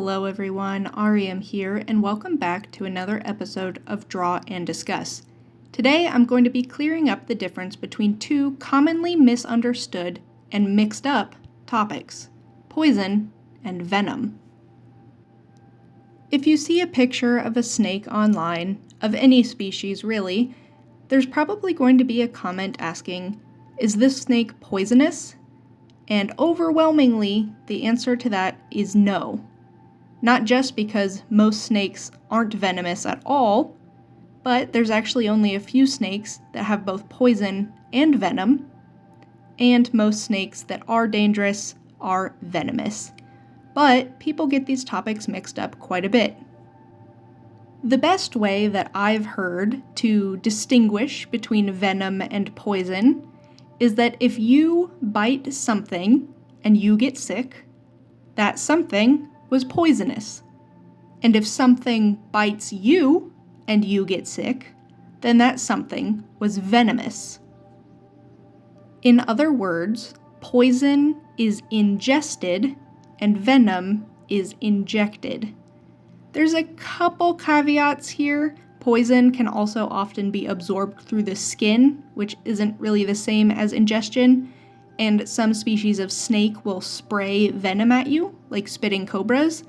Hello everyone, Ariam here, and welcome back to another episode of Draw and Discuss. Today I'm going to be clearing up the difference between two commonly misunderstood and mixed up topics, poison and venom. If you see a picture of a snake online, of any species really, there's probably going to be a comment asking, is this snake poisonous? And overwhelmingly, the answer to that is no. Not just because most snakes aren't venomous at all, but there's actually only a few snakes that have both poison and venom, and most snakes that are dangerous are venomous. But people get these topics mixed up quite a bit. The best way that I've heard to distinguish between venom and poison is that if you bite something and you get sick, that something was poisonous. And if something bites you and you get sick, then that something was venomous. In other words, poison is ingested and venom is injected. There's a couple caveats here. Poison can also often be absorbed through the skin, which isn't really the same as ingestion, and some species of snake will spray venom at you, like spitting cobras,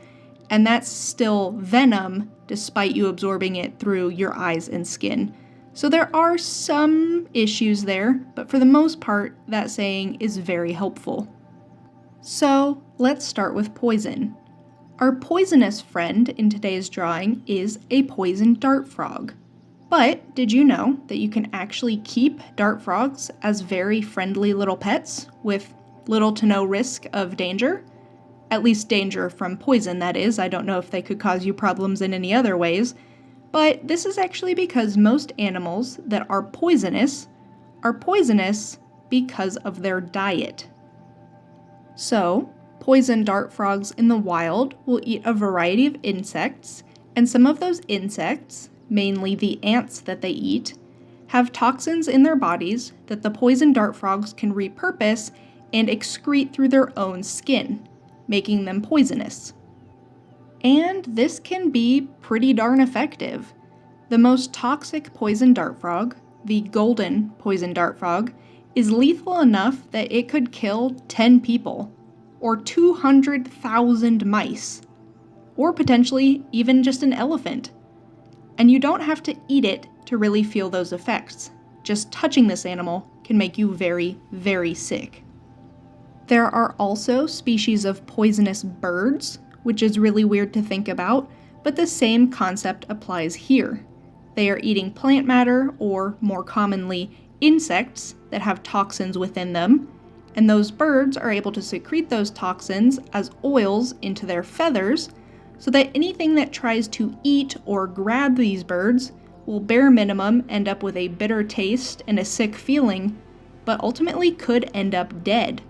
and that's still venom despite you absorbing it through your eyes and skin. So there are some issues there, but for the most part, that saying is very helpful. So let's start with poison. Our poisonous friend in today's drawing is a poison dart frog. But did you know that you can actually keep dart frogs as very friendly little pets with little to no risk of danger? At least danger from poison, that is. I don't know if they could cause you problems in any other ways. But this is actually because most animals that are poisonous because of their diet. So, poison dart frogs in the wild will eat a variety of insects, and some of those insects, mainly the ants that they eat, have toxins in their bodies that the poison dart frogs can repurpose and excrete through their own skin, making them poisonous. And this can be pretty darn effective. The most toxic poison dart frog, the golden poison dart frog, is lethal enough that it could kill 10 people, or 200,000 mice, or potentially even just an elephant. And you don't have to eat it to really feel those effects. Just touching this animal can make you very, very sick. There are also species of poisonous birds, which is really weird to think about, but the same concept applies here. They are eating plant matter, or more commonly, insects that have toxins within them, and those birds are able to secrete those toxins as oils into their feathers, so that anything that tries to eat or grab these birds will bare minimum end up with a bitter taste and a sick feeling, but ultimately could end up dead.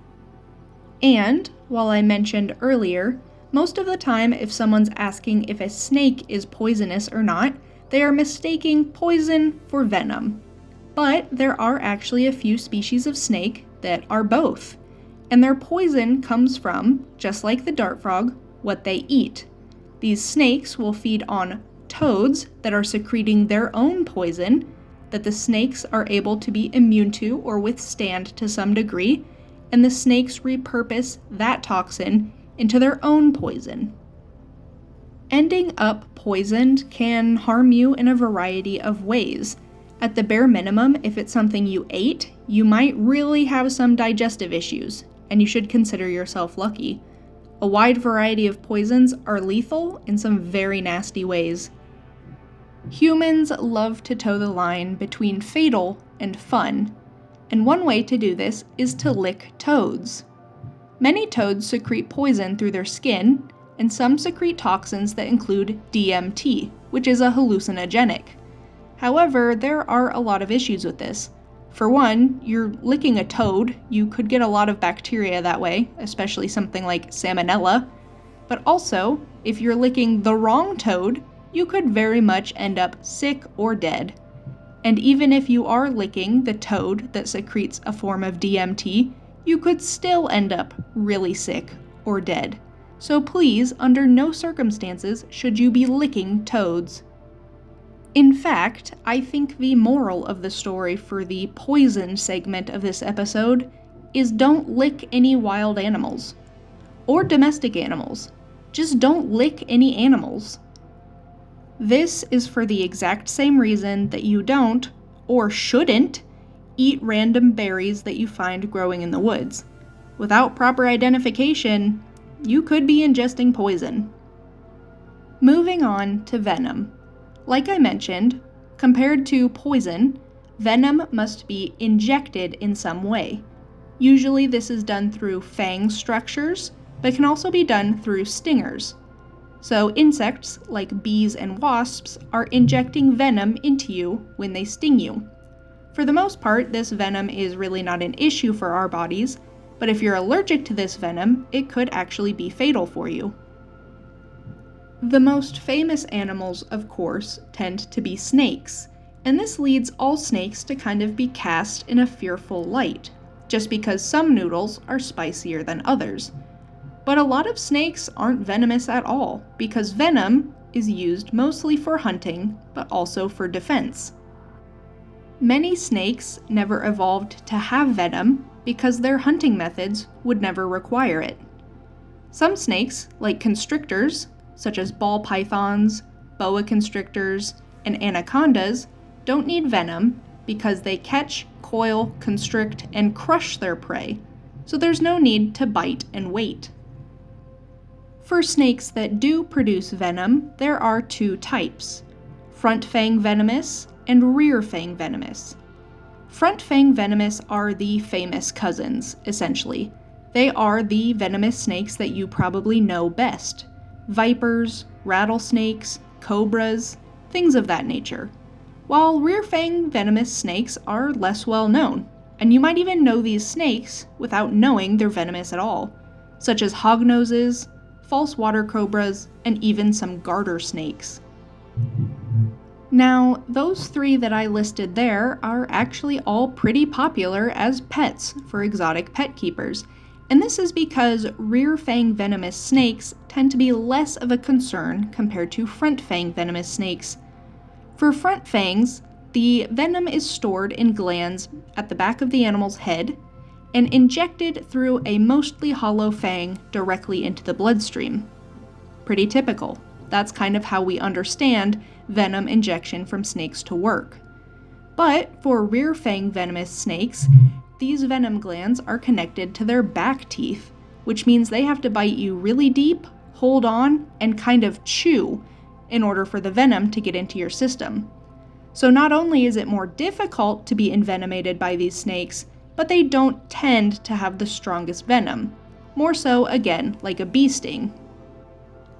And, while I mentioned earlier, most of the time if someone's asking if a snake is poisonous or not, they are mistaking poison for venom. But there are actually a few species of snake that are both, and their poison comes from, just like the dart frog, what they eat. These snakes will feed on toads that are secreting their own poison that the snakes are able to be immune to or withstand to some degree, and the snakes repurpose that toxin into their own poison. Ending up poisoned can harm you in a variety of ways. At the bare minimum, if it's something you ate, you might really have some digestive issues, and you should consider yourself lucky. A wide variety of poisons are lethal in some very nasty ways. Humans love to toe the line between fatal and fun, and one way to do this is to lick toads. Many toads secrete poison through their skin, and some secrete toxins that include DMT, which is a hallucinogenic. However, there are a lot of issues with this. For one, you're licking a toad, you could get a lot of bacteria that way, especially something like salmonella. But also, if you're licking the wrong toad, you could very much end up sick or dead. And even if you are licking the toad that secretes a form of DMT, you could still end up really sick or dead. So please, under no circumstances should you be licking toads. In fact, I think the moral of the story for the poison segment of this episode is don't lick any wild animals. Or domestic animals. Just don't lick any animals. This is for the exact same reason that you don't, or shouldn't, eat random berries that you find growing in the woods. Without proper identification, you could be ingesting poison. Moving on to venom. Like I mentioned, compared to poison, venom must be injected in some way. Usually this is done through fang structures, but can also be done through stingers. So insects, like bees and wasps, are injecting venom into you when they sting you. For the most part, this venom is really not an issue for our bodies, but if you're allergic to this venom, it could actually be fatal for you. The most famous animals, of course, tend to be snakes, and this leads all snakes to kind of be cast in a fearful light, just because some noodles are spicier than others. But a lot of snakes aren't venomous at all, because venom is used mostly for hunting, but also for defense. Many snakes never evolved to have venom because their hunting methods would never require it. Some snakes, like constrictors, such as ball pythons, boa constrictors, and anacondas, don't need venom because they catch, coil, constrict, and crush their prey, so there's no need to bite and wait. For snakes that do produce venom, there are two types: front fang venomous and rear fang venomous. Front fang venomous are the famous cousins, essentially. They are the venomous snakes that you probably know best. Vipers, rattlesnakes, cobras, things of that nature. While rear fang venomous snakes are less well known, and you might even know these snakes without knowing they're venomous at all, such as hognoses, false water cobras, and even some garter snakes. Now, those three that I listed there are actually all pretty popular as pets for exotic pet keepers, and this is because rear fang venomous snakes tend to be less of a concern compared to front fang venomous snakes. For front fangs, the venom is stored in glands at the back of the animal's head and injected through a mostly hollow fang directly into the bloodstream. Pretty typical. That's kind of how we understand venom injection from snakes to work. But for rear fang venomous snakes, these venom glands are connected to their back teeth, which means they have to bite you really deep, hold on, and kind of chew in order for the venom to get into your system. So not only is it more difficult to be envenomated by these snakes, but they don't tend to have the strongest venom. More so, again, like a bee sting.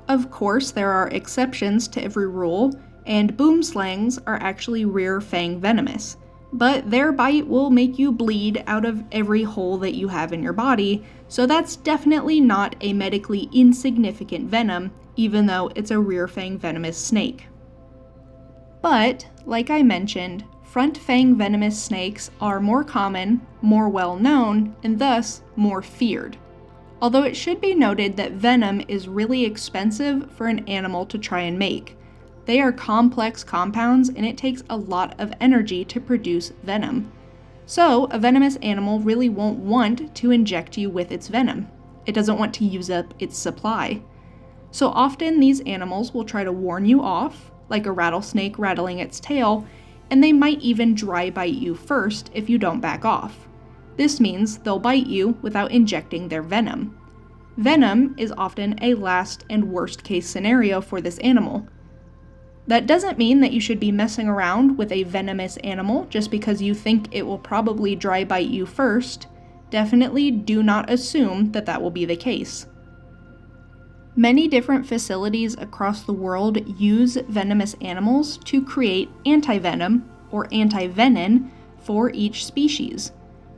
Of course, there are exceptions to every rule, and boomslangs are actually rear fang venomous, but their bite will make you bleed out of every hole that you have in your body, so that's definitely not a medically insignificant venom, even though it's a rear fang venomous snake. But, like I mentioned, front fang venomous snakes are more common, more well known, and thus more feared. Although it should be noted that venom is really expensive for an animal to try and make. They are complex compounds and it takes a lot of energy to produce venom. So, a venomous animal really won't want to inject you with its venom. It doesn't want to use up its supply. So often these animals will try to warn you off, like a rattlesnake rattling its tail, and they might even dry bite you first if you don't back off. This means they'll bite you without injecting their venom. Venom is often a last and worst case scenario for this animal. That doesn't mean that you should be messing around with a venomous animal just because you think it will probably dry bite you first. Definitely do not assume that that will be the case. Many different facilities across the world use venomous animals to create antivenom or antivenin for each species.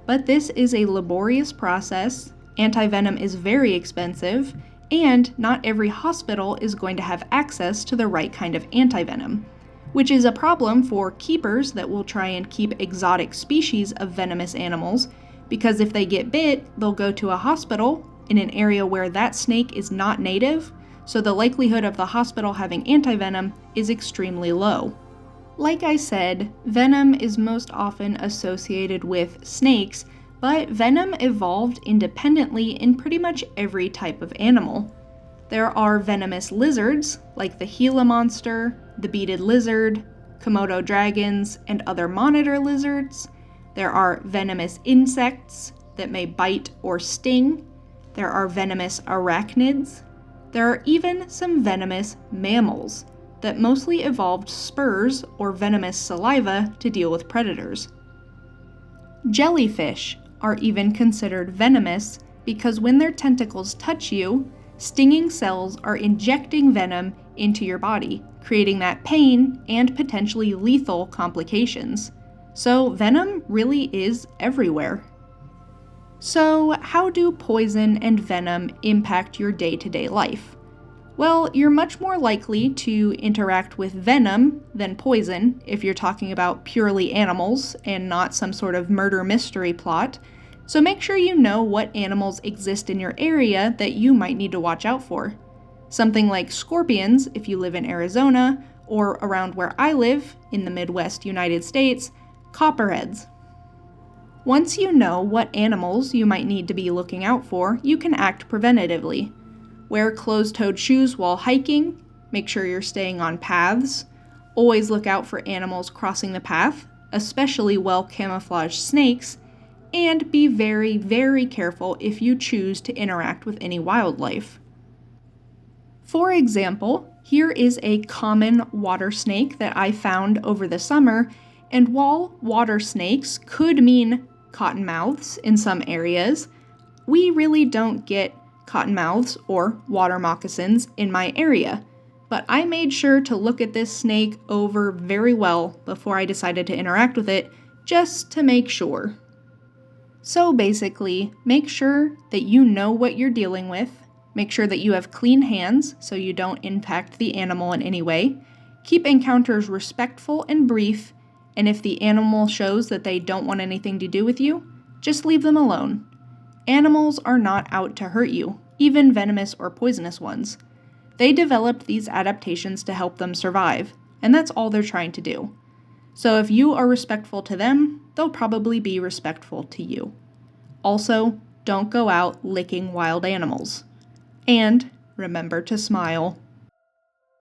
But this is a laborious process, antivenom is very expensive, and not every hospital is going to have access to the right kind of antivenom, which is a problem for keepers that will try and keep exotic species of venomous animals, because if they get bit, they'll go to a hospital, in an area where that snake is not native, so the likelihood of the hospital having antivenom is extremely low. Like I said, venom is most often associated with snakes, but venom evolved independently in pretty much every type of animal. There are venomous lizards, like the Gila monster, the beaded lizard, Komodo dragons, and other monitor lizards. There are venomous insects that may bite or sting. There are venomous arachnids. There are even some venomous mammals that mostly evolved spurs or venomous saliva to deal with predators. Jellyfish are even considered venomous because when their tentacles touch you, stinging cells are injecting venom into your body, creating that pain and potentially lethal complications. So venom really is everywhere. So how do poison and venom impact your day-to-day life? Well, you're much more likely to interact with venom than poison if you're talking about purely animals and not some sort of murder mystery plot. So make sure you know what animals exist in your area that you might need to watch out for. Something like scorpions if you live in Arizona, or around where I live in the Midwest United States, copperheads. Once you know what animals you might need to be looking out for, you can act preventatively. Wear closed-toed shoes while hiking, make sure you're staying on paths, always look out for animals crossing the path, especially well-camouflaged snakes, and be very, very careful if you choose to interact with any wildlife. For example, here is a common water snake that I found over the summer, and while water snakes could mean cottonmouths in some areas, we really don't get cottonmouths or water moccasins in my area, but I made sure to look at this snake over very well before I decided to interact with it, just to make sure. So basically, make sure that you know what you're dealing with, make sure that you have clean hands so you don't impact the animal in any way, keep encounters respectful and brief, and if the animal shows that they don't want anything to do with you, just leave them alone. Animals are not out to hurt you, even venomous or poisonous ones. They developed these adaptations to help them survive, and that's all they're trying to do. So if you are respectful to them, they'll probably be respectful to you. Also, don't go out licking wild animals. And remember to smile.